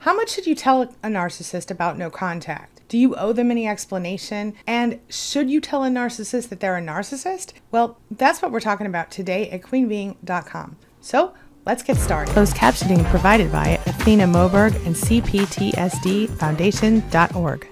How much should you tell a narcissist about no contact? Do you owe them any explanation? And should you tell a narcissist that they're a narcissist? Well, that's what we're talking about today at queenbeing.com. So let's get started. Closed captioning provided by Athena Moberg and CPTSDFoundation.org.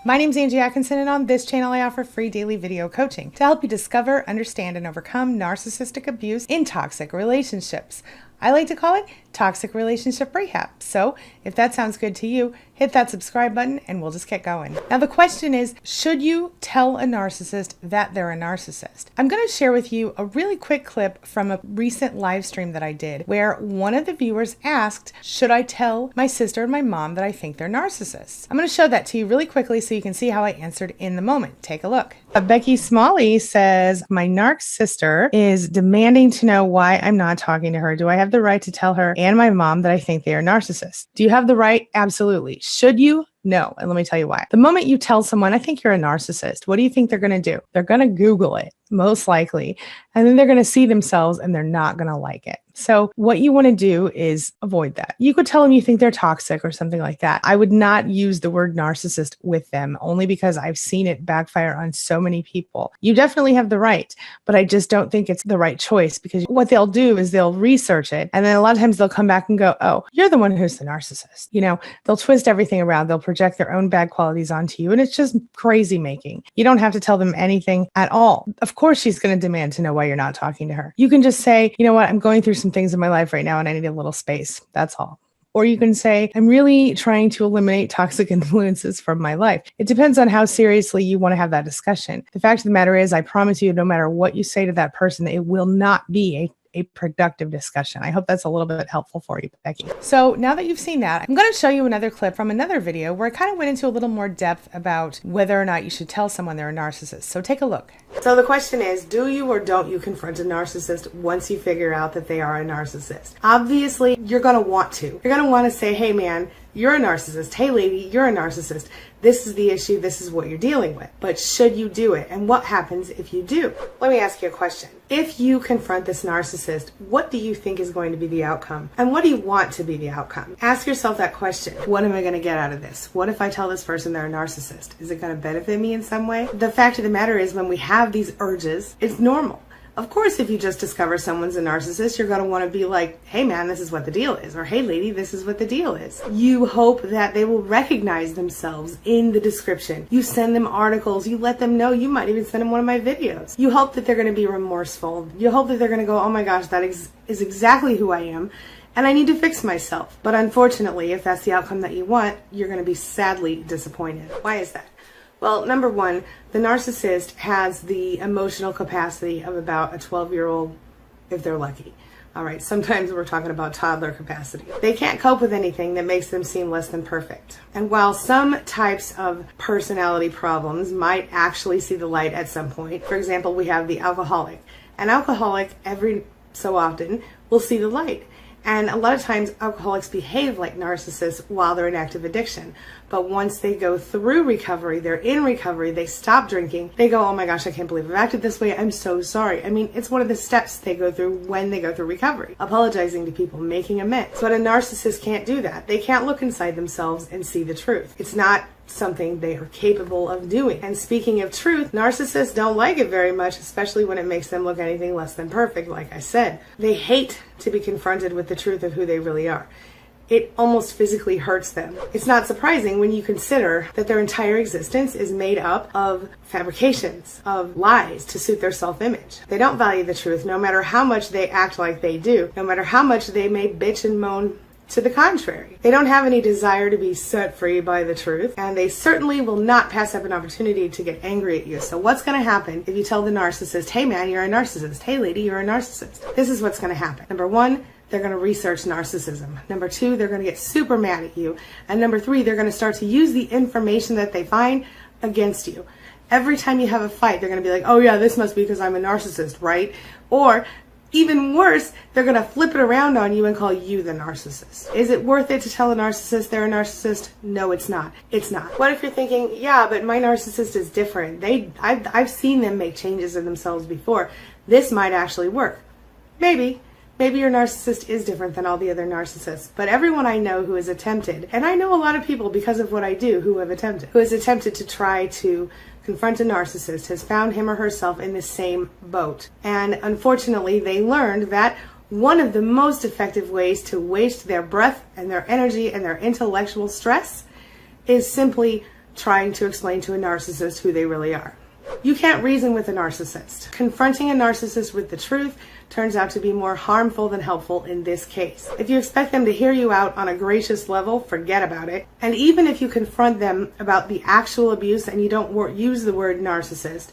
My name's Angie Atkinson, and on this channel I offer free daily video coaching to help you discover, understand, and overcome narcissistic abuse in toxic relationships. I like to call it toxic relationship rehab. So if that sounds good to you, hit that subscribe button and we'll just get going. Now the question is, should you tell a narcissist that they're a narcissist? I'm going to share with you a really quick clip from a recent live stream that I did where one of the viewers asked, should I tell my sister and my mom that I think they're narcissists? I'm going to show that to you really quickly so you can see how I answered in the moment. Take a look. Becky Smalley says, my narc sister is demanding to know why I'm not talking to her. Do I have the right to tell her and my mom that I think they are narcissists? Do you have the right? Absolutely. Should you? No. And let me tell you why. The moment you tell someone, I think you're a narcissist, what do you think they're going to do? They're going to Google it, most likely. And then they're going to see themselves and they're not going to like it. So what you want to do is avoid that. You could tell them you think they're toxic or something like that. I would not use the word narcissist with them only because I've seen it backfire on so many people. You definitely have the right, but I just don't think it's the right choice because what they'll do is they'll research it. And then a lot of times they'll come back and go, oh, you're the one who's the narcissist. You know, they'll twist everything around. They'll project their own bad qualities onto you. And it's just crazy making. You don't have to tell them anything at all. Of course, she's going to demand to know why you're not talking to her. You can just say, you know what, I'm going through some things in my life right now and I need a little space. That's all. Or you can say, I'm really trying to eliminate toxic influences from my life. It depends on how seriously you want to have that discussion. The fact of the matter is, I promise you, no matter what you say to that person, it will not be a productive discussion. I hope that's a little bit helpful for you, Becky. So now that you've seen that, I'm going to show you another clip from another video where I kind of went into a little more depth about whether or not you should tell someone they're a narcissist. So take a look. So the question is, do you or don't you confront a narcissist once you figure out that they are a narcissist? Obviously, you're going to want to. You're going to want to say, hey man, you're a narcissist. Hey lady, you're a narcissist. This is the issue. This is what you're dealing with. But should you do it? And what happens if you do? Let me ask you a question. If you confront this narcissist, what do you think is going to be the outcome? And what do you want to be the outcome? Ask yourself that question. What am I going to get out of this? What if I tell this person they're a narcissist? Is it going to benefit me in some way? The fact of the matter is, when we have these urges, it's normal. Of course, if you just discover someone's a narcissist, you're going to want to be like, hey man, this is what the deal is. Or hey lady, this is what the deal is. You hope that they will recognize themselves in the description. You send them articles. You let them know. You might even send them one of my videos. You hope that they're going to be remorseful. You hope that they're going to go, oh my gosh, that is exactly who I am. And I need to fix myself. But unfortunately, if that's the outcome that you want, you're going to be sadly disappointed. Why is that? Well, number one, the narcissist has the emotional capacity of about a 12-year-old, if they're lucky. All right, sometimes we're talking about toddler capacity. They can't cope with anything that makes them seem less than perfect. And while some types of personality problems might actually see the light at some point, for example, we have the alcoholic. An alcoholic, every so often, will see the light. And a lot of times alcoholics behave like narcissists while they're in active addiction. But once they go through recovery, they're in recovery, they stop drinking, they go, oh my gosh, I can't believe I've acted this way. I'm so sorry. I mean, it's one of the steps they go through when they go through recovery. Apologizing to people, making amends. But a narcissist can't do that. They can't look inside themselves and see the truth. It's not something they are capable of doing. And speaking of truth, narcissists don't like it very much, especially when it makes them look anything less than perfect, like I said. They hate to be confronted with the truth of who they really are. It almost physically hurts them. It's not surprising when you consider that their entire existence is made up of fabrications, of lies to suit their self-image. They don't value the truth, no matter how much they act like they do, no matter how much they may bitch and moan to the contrary. They don't have any desire to be set free by the truth, and they certainly will not pass up an opportunity to get angry at you. So what's going to happen if you tell the narcissist, hey man, you're a narcissist. Hey lady, you're a narcissist. This is what's going to happen. Number one, they're going to research narcissism. Number two, they're going to get super mad at you. And number three, they're going to start to use the information that they find against you. Every time you have a fight, they're going to be like, oh yeah, this must be because I'm a narcissist, right? Or even worse, they're going to flip it around on you and call you the narcissist. Is it worth it to tell a narcissist they're a narcissist? No, it's not. It's not. What if you're thinking, yeah, but my narcissist is different. I've seen them make changes in themselves before. This might actually work. Maybe. Maybe your narcissist is different than all the other narcissists, but everyone I know who has attempted, and I know a lot of people because of what I do who has attempted to try to confront a narcissist has found him or herself in the same boat. And unfortunately, they learned that one of the most effective ways to waste their breath and their energy and their intellectual stress is simply trying to explain to a narcissist who they really are. You can't reason with a narcissist. Confronting a narcissist with the truth turns out to be more harmful than helpful in this case. If you expect them to hear you out on a gracious level, forget about it. And even if you confront them about the actual abuse and you don't use the word narcissist,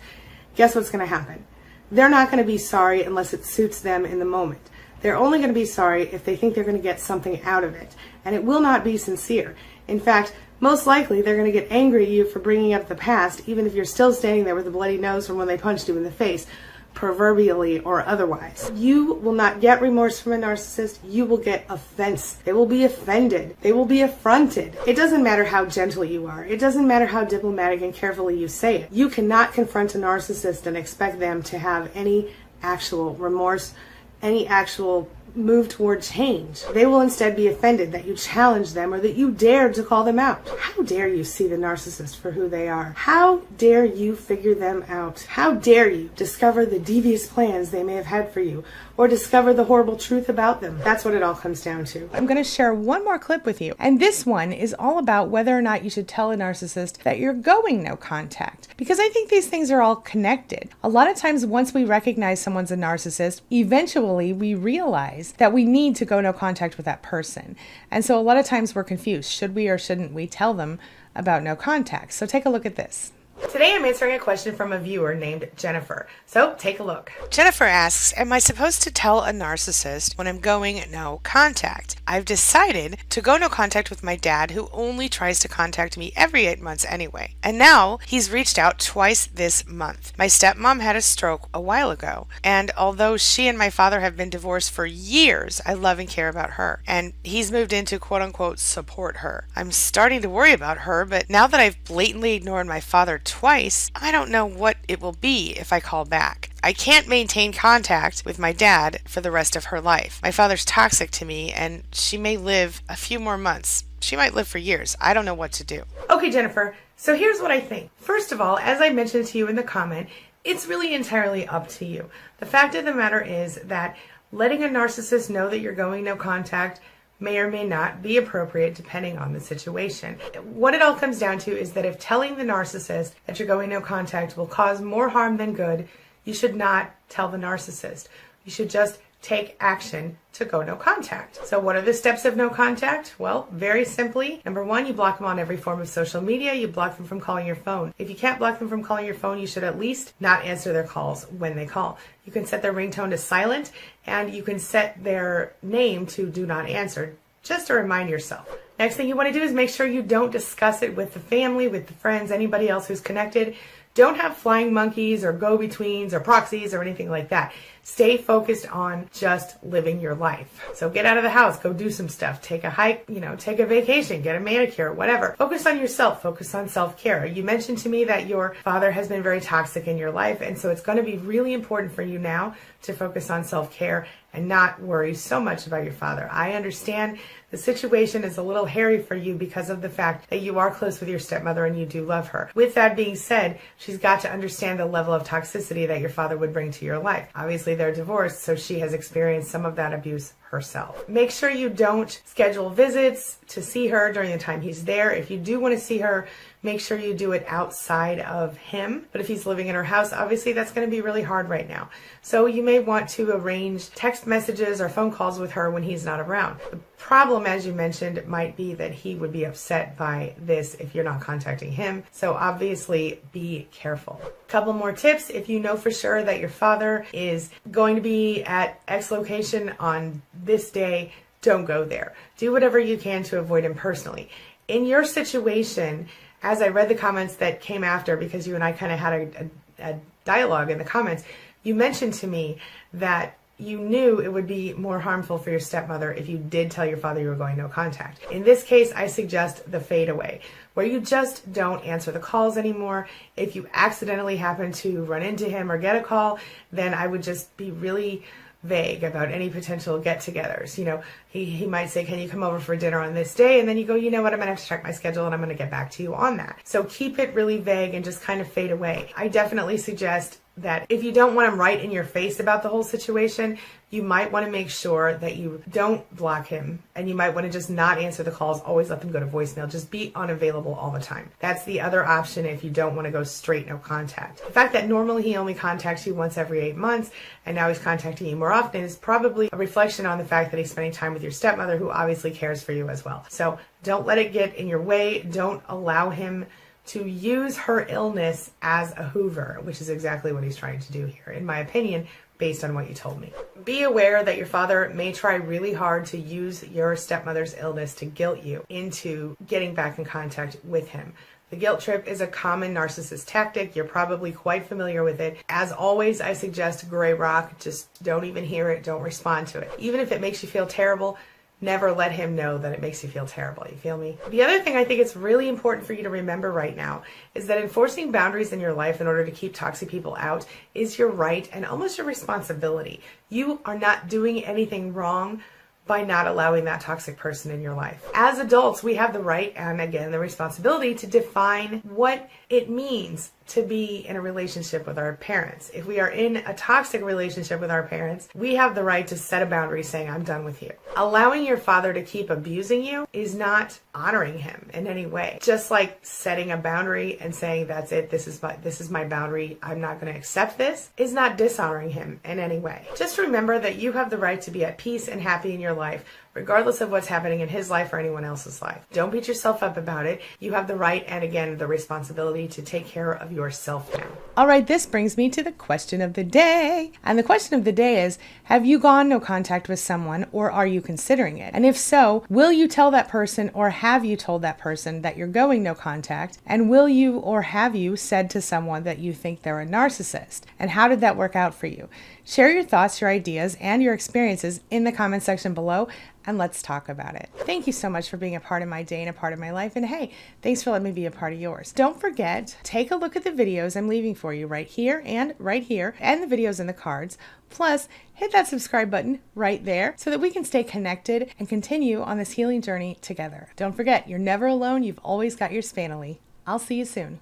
guess what's going to happen? They're not going to be sorry unless it suits them in the moment. They're only going to be sorry if they think they're going to get something out of it. And it will not be sincere. In fact, most likely they're going to get angry at you for bringing up the past, even if you're still standing there with a bloody nose from when they punched you in the face, proverbially or otherwise. You will not get remorse from a narcissist. You will get offense. They will be offended. They will be affronted. It doesn't matter how gentle you are. It doesn't matter how diplomatic and carefully you say it. You cannot confront a narcissist and expect them to have any actual remorse, any actual move toward change. They will instead be offended that you challenge them or that you dared to call them out. How dare you see the narcissist for who they are? How dare you figure them out? How dare you discover the devious plans they may have had for you or discover the horrible truth about them? That's what it all comes down to. I'm going to share one more clip with you, and this one is all about whether or not you should tell a narcissist that you're going no contact, because I think these things are all connected. A lot of times once we recognize someone's a narcissist, eventually we realize that we need to go no contact with that person. And so a lot of times we're confused. Should we or shouldn't we tell them about no contact? So take a look at this. Today I'm answering a question from a viewer named Jennifer. So take a look. Jennifer asks, am I supposed to tell a narcissist when I'm going no contact? I've decided to go no contact with my dad, who only tries to contact me every 8 months anyway. And now he's reached out twice this month. My stepmom had a stroke a while ago, and although she and my father have been divorced for years, I love and care about her. And he's moved in to quote unquote support her. I'm starting to worry about her, but now that I've blatantly ignored my father twice, I don't know what it will be if I call back. I can't maintain contact with my dad for the rest of her life. My father's toxic to me, and she may live a few more months. She might live for years. I don't know what to do. Okay, Jennifer, so here's what I think. First of all, as I mentioned to you in the comment, it's really entirely up to you. The fact of the matter is that letting a narcissist know that you're going no contact may or may not be appropriate depending on the situation. What it all comes down to is that if telling the narcissist that you're going no contact will cause more harm than good, you should not tell the narcissist. You should just take action to go no contact. So what are the steps of no contact? Well, very simply, number one, you block them on every form of social media. You block them from calling your phone. If you can't block them from calling your phone, you should at least not answer their calls when they call. You can set their ringtone to silent, and you can set their name to do not answer, just to remind yourself. Next thing you want to do is make sure you don't discuss it with the family, with the friends, anybody else who's connected. Don't have flying monkeys or go-betweens or proxies or anything like that. Stay focused on just living your life. So get out of the house, go do some stuff, take a hike, take a vacation, get a manicure, whatever. Focus on yourself, focus on self-care. You mentioned to me that your father has been very toxic in your life, and so it's going to be really important for you now to focus on self-care and not worry so much about your father. I understand the situation is a little hairy for you because of the fact that you are close with your stepmother and you do love her. With that being said, she's got to understand the level of toxicity that your father would bring to your life. Obviously, they're divorced, so she has experienced some of that abuse herself. Make sure you don't schedule visits to see her during the time he's there. If you do want to see her, make sure you do it outside of him. But if he's living in her house, obviously that's going to be really hard right now. So you may want to arrange text messages or phone calls with her when he's not around. The problem, as you mentioned, might be that he would be upset by this if you're not contacting him. So obviously be careful. Couple more tips. If you know for sure that your father is going to be at X location on this day, don't go there. Do whatever you can to avoid him personally. In your situation, as I read the comments that came after, because you and I kind of had a dialogue in the comments, you mentioned to me that you knew it would be more harmful for your stepmother if you did tell your father you were going no contact. In this case, I suggest the fade away, where you just don't answer the calls anymore. If you accidentally happen to run into him or get a call, then I would just be really vague about any potential get-togethers. You know, he might say, can you come over for dinner on this day? And then you go, you know what, I'm gonna have to check my schedule and I'm gonna get back to you on that. So keep it really vague and just kind of fade away. I definitely suggest that if you don't want him right in your face about the whole situation, you might want to make sure that you don't block him, and you might want to just not answer the calls, always let them go to voicemail, just be unavailable all the time. That's the other option if you don't want to go straight no contact. The fact that normally he only contacts you once every 8 months and now he's contacting you more often is probably a reflection on the fact that he's spending time with your stepmother, who obviously cares for you as well. So don't let it get in your way. Don't allow him to use her illness as a hoover, which is exactly what he's trying to do here, in my opinion, based on what you told me. Be aware that your father may try really hard to use your stepmother's illness to guilt you into getting back in contact with him. The guilt trip is a common narcissist tactic. You're probably quite familiar with it. As always, I suggest gray rock. Just don't even hear it. Don't respond to it. Even if it makes you feel terrible, never let him know that it makes you feel terrible. You feel me? The other thing I think it's really important for you to remember right now is that enforcing boundaries in your life in order to keep toxic people out is your right and almost your responsibility. You are not doing anything wrong by not allowing that toxic person in your life. As adults, we have the right and, again, the responsibility to define what it means to be in a relationship with our parents. If we are in a toxic relationship with our parents, we have the right to set a boundary saying, I'm done with you. Allowing your father to keep abusing you is not honoring him in any way. Just like setting a boundary and saying, that's it, this is my boundary, I'm not going to accept this, is not dishonoring him in any way. Just remember that you have the right to be at peace and happy in your life, regardless of what's happening in his life or anyone else's life. Don't beat yourself up about it. You have the right and, again, the responsibility to take care of yourself now. All right, this brings me to the question of the day. And the question of the day is, have you gone no contact with someone, or are you considering it? And if so, will you tell that person, or have you told that person that you're going no contact? And will you or have you said to someone that you think they're a narcissist? And how did that work out for you? Share your thoughts, your ideas, and your experiences in the comment section below, and let's talk about it. Thank you so much for being a part of my day and a part of my life. And hey, thanks for letting me be a part of yours. Don't forget, take a look at the videos I'm leaving for you right here, and the videos in the cards. Plus, hit that subscribe button right there so that we can stay connected and continue on this healing journey together. Don't forget, you're never alone. You've always got your Spanily. I'll see you soon.